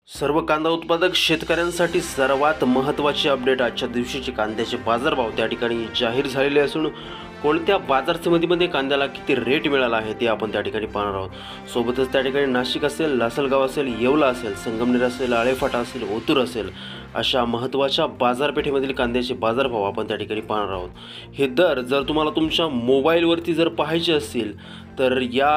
सर्व कांदा उत्पादक शेतकऱ्यांसाठी सर्वात महत्त्वाची अपडेट आजच्या दिवशीचे कांद्याचे बाजारभाव त्या ठिकाणी जाहीर झालेले असून कोणत्या बाजार समितीमध्ये कांद्याला किती रेट मिळाला आहे ते आपण त्या ठिकाणी पाहणार आहोत। सोबतच त्या ठिकाणी नाशिक असेल, लासलगाव असेल, येवला असेल, संगमनेर असेल, आळेफाटा असेल, ओतूर असेल अशा महत्त्वाच्या बाजारपेठेमधील कांद्याचे बाजारभाव आपण त्या ठिकाणी पाहणार आहोत। हे दर जर तुम्हाला तुमच्या मोबाईलवरती जर पाहायचे असतील तर या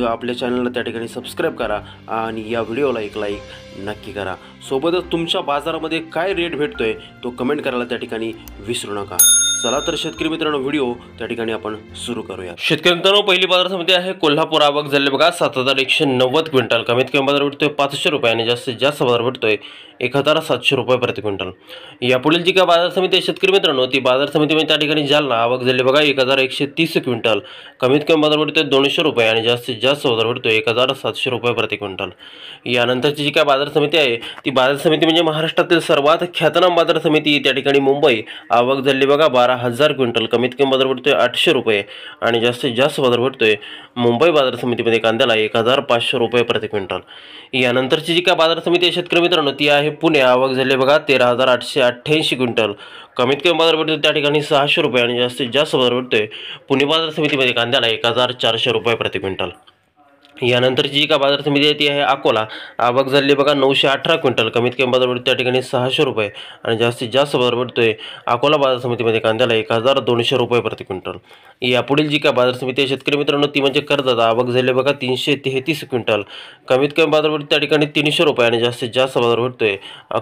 आपल्या चॅनलला त्या ठिकाणी सबस्क्राईब करा आणि या व्हिडिओला एक लाईक नक्की करा। सोबतच तुमच्या बाजारामध्ये काय रेट भेटतोय तो कमेंट करायला त्या ठिकाणी विसरू नका। चला तर शेतकरी मित्रांनो व्हिडिओ त्या ठिकाणी आपण सुरू करूया। शेतकरी मित्रांनो पहिली बाजार समिती आहे कोल्हापूर। आवक झाले बघा 7190 क्विंटल। कमीत कमी बाजार भेटतोय 500 रुपये आणि जास्तीत जास्त बाजार भेटतोय 1700 रुपये प्रति क्विंटल। यापुढील जी का बाजार समिती आहे शेतकरी मित्रांनो ती बाजार समितीमध्ये त्या ठिकाणी जालना। आवक झाली बघा 1130 क्विंटल। कमीत कमी बाजार भेटतोय 200 रुपये आणि जास्तीत जास्त बाजार भेटतोय 1700 रुपये प्रति क्विंटल। यानंतरची जी काय बाजार समिती आहे ती बाजार समिती म्हणजे महाराष्ट्रातील सर्वात ख्यातनाम बाजार समिती त्या ठिकाणी मुंबई। आवक झाली बघा 12,000 क्विंटल। कमीत कमी बाजार भेटतोय 800 रुपये आणि जास्तीत जास्त बाजार भेटतोय मुंबई बाजार समितीमध्ये कांद्याला 1500 रुपये प्रति क्विंटल। यानंतरची जी काय बाजार समिती आहे शेतकरी मित्रांनो ती आहे पुणे। आवक झाली बघा 13,888 क्विंटल। कमीत कमी बाजार भेटतोय त्या ठिकाणी 600 रुपये आणि जास्तीत जास्त बाजार भेटतोय पुणे बाजार समितीमध्ये कांद्याला 1400 रुपये प्रति क्विंटल। यानंतरची जी का बाजार समिती आहे ती आहे अकोला। आवक झाली बघा 918 क्विंटल। कमीत कमी बाजार भेटतोय त्या ठिकाणी 600 रुपये आणि जास्तीत जास्त बाजार भेटतोय अकोला बाजार समितीमध्ये कांद्याला 1200 रुपये प्रति क्विंटल। यापुढील जी का बाजार समिती आहे शेतकरी मित्रांनो ती म्हणजे कर्जत। आवक झाली बघा 333 क्विंटल। कमीत कमी बाजार भेटतोय त्या ठिकाणी 300 रुपये आणि जास्तीत जास्त बाजार भेटतोय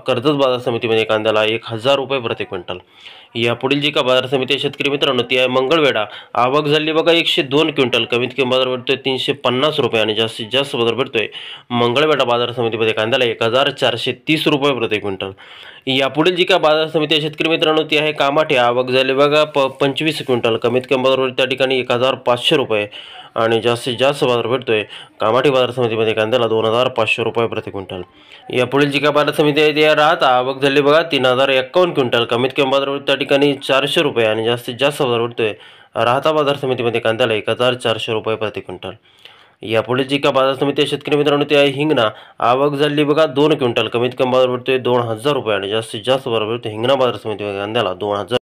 कर्जत बाजार समितीमध्ये कांद्याला 1000 रुपये प्रति क्विंटल। यापुढील जी का बाजार समिती आहे शेतकरी मित्रांनो ती आहे मंगळवेढा। आवक झाली बघा 102 क्विंटल। कमीत कमी बाजार भेटतोय 350 रुपये आणि जास्तीत जास्त बाजार भेटतोय मंगळवेढा बाजार समितीमध्ये कांद्याला 1430 रुपये प्रति क्विंटल। यापुढील जी का बाजार समिती आहे शेतकरी मित्रांनो ती आहे कामाठे। आवक झाली बघा 25 क्विंटल। कमीत कमी बाजार भेटतोय त्या ठिकाणी 1500 रुपये आणि जास्तीत जास्त बाजार भेटतोय कामाठी बाजार समितीमध्ये कांद्याला 2500 रुपये प्रति क्विंटल। यापुढील जी का बाजार समिती आहे ती राहता। आवक झाली बघा 3051 क्विंटल। कमीत कमी बाजार भेटतोय त्या ठिकाणी 400 रुपये आणि जास्तीत जास्त बाजार भेटतोय राहता बाजार समितीमध्ये कांद्याला 1400 रुपये प्रति क्विंटल। यापुढे जी का बाजार समिती आहे शेतकरी मित्रांनो ती आहे हिंगणा। आवक झाली बघा 2 क्विंटल। कमीत कमी बाजार भेटतोय 2000 रुपये आणि जास्तीत जास्त बाजार भेटतोय हिंगणा बाजार समितीमध्ये कांद्याला 2000